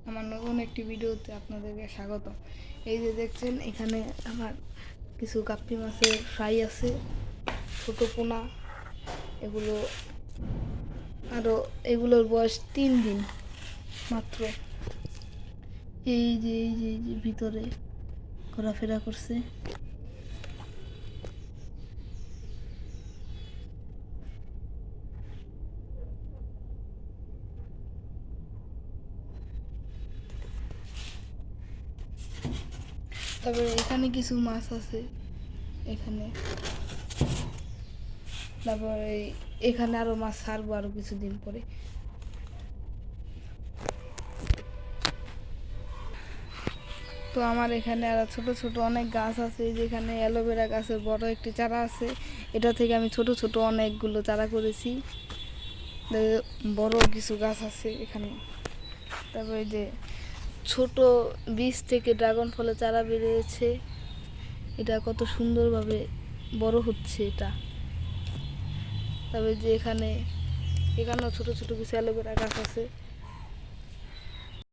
আমার নতুন একটি ভিডিওতে আপনাদেরকে স্বাগত। এই যে দেখছেন এখানে আমার কিছু গাপ্পি মাছের ফ্রাই আছে, ছোট পোনা। এগুলো এগুলোর বয়স 3 দিন মাত্র। এই যে ভিতরে ঘোরাফেরা করছে। তবে এখানে কিছু মাছ আছে এখানে। তারপরে এখানে আরো মাছ ছাড়বো আরো কিছুদিন পরে। তো আমার এখানে আরো ছোট ছোট অনেক গাছ আছে, যেখানে অ্যালোভেরা গাছের বড় একটি চারা আছে। এটা থেকে আমি ছোট ছোট অনেকগুলো চারা করেছি। বড় কিছু গাছ আছে এখানে। তারপরে যে ছোট বীজ থেকে ড্রাগন ফলের চারা বেরিয়েছে, এটা কত সুন্দরভাবে বড় হচ্ছে এটা। তবে যে এখানেও ছোট ছোট কিছু অ্যালোভেরা গাছ আছে।